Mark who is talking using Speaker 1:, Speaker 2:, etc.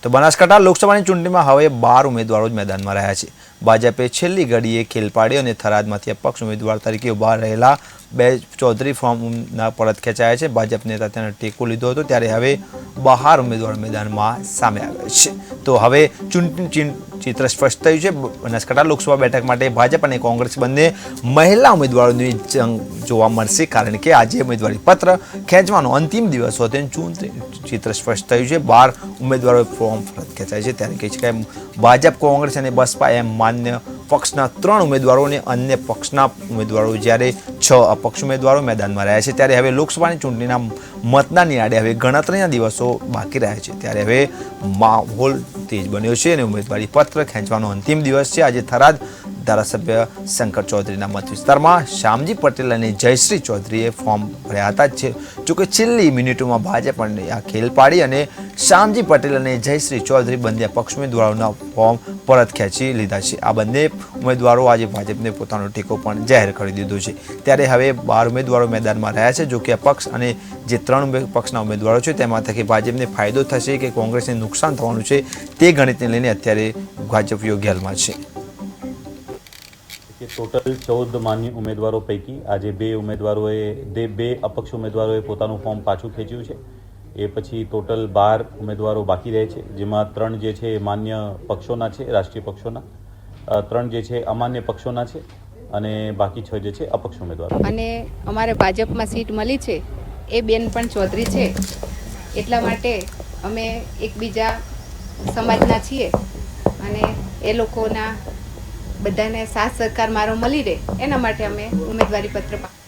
Speaker 1: તો બનાસકાંઠા લોકસભાની ચૂંટણીમાં હવે 12 ઉમેદવારો જ મેદાનમાં રહ્યા છે। ભાજપે છેલ્લી ઘડીએ ખેલ પાડી અને થરાદમાંથી અપક્ષ ઉમેદવાર તરીકે ઉભા રહેલા બે ચૌધરી ફોર્મના પરત ખેંચાયા છે। ભાજપ નેતા તેને ટેકો લીધો હતો ત્યારે હવે 12 ઉમેદવારો મેદાનમાં સામે આવ્યા છે। તો હવે ચૂંટણી ચિત્ર સ્પષ્ટ થયું છે। બનાસકાંઠા લોકસભા બેઠક માટે ભાજપ અને કોંગ્રેસ બંને મહિલા ઉમેદવારોની જંગ જોવા મળશે, કારણ કે આજે ઉમેદવારી પત્ર ખેંચવાનો અંતિમ દિવસ હતો। ચૂંટણી ચિત્ર સ્પષ્ટ થયું છે। 12 ઉમેદવારો ફોર્મ પરત ખેંચાય છે ત્યારે કહી શકાય ભાજપ, કોંગ્રેસ અને બસપા એમ માન્ય પક્ષના 3 ઉમેદવારો અને અન્ય પક્ષના ઉમેદવારો જ્યારે 6 અપક્ષ ઉમેદવારો મેદાનમાં રહ્યા છે। ત્યારે હવે લોકસભાની ચૂંટણીના મતદાનની આડે હવે ગણતરીના દિવસો બાકી રહ્યા છે ત્યારે હવે માહોલ તેજ બન્યો છે અને ઉમેદવારી પત્ર ખેંચવાનો અંતિમ દિવસ છે। આજે થરાદ ધારાસભ્ય શંકર ચૌધરીના મત વિસ્તારમાં શ્યામજી પટેલ અને જયશ્રી ચૌધરીએ ફોર્મ ભર્યા હતા। જોકે છેલ્લી મિનિટોમાં ભાજપ આ ખેલ પાડી અને શ્યામજી પટેલ અને જયશ્રી ચૌધરી બંને પક્ષ ઉમેદવારોના ફોર્મ પરત ખેંચી લીધા છે। આ બંને ઉમેદવારો આજે ભાજપને પોતાનો ટેકો પણ જાહેર કરી દીધો છે ત્યારે હવે 12 ઉમેદવારો મેદાનમાં રહ્યા છે। જોકે અપક્ષ અને જે 3 પક્ષના ઉમેદવારો છે તેમાં થકી ભાજપને ફાયદો થશે કે કોંગ્રેસને નુકસાન થવાનું છે તે ગણિતને લઈને અત્યારે ભાજપ યોગ્ય હાલમાં છે।
Speaker 2: ટોટલ 14 માન્ય ઉમેદવારો પૈકી આજે બે અપક્ષ ઉમેદવારોએ પોતાનું ફોર્મ પાછું ખેંચ્યું છે। એ પછી ટોટલ 12 ઉમેદવારો બાકી રહે છે, જેમાં 3 જે છે માન્ય પક્ષોના છે, રાષ્ટ્રીય પક્ષોના, 3 જે છે અમાન્ય પક્ષોના છે અને બાકી 6 જે છે અપક્ષ ઉમેદવારો।
Speaker 3: અને અમારે ભાજપમાં સીટ મળી છે એ બેન પણ ચૌધરી છે, એટલા માટે અમે એકબીજા સમાજના છીએ અને એ લોકોના બધાને સાથ સહકાર મારો મળી રહે એના માટે અમે ઉમેદવારી પત્ર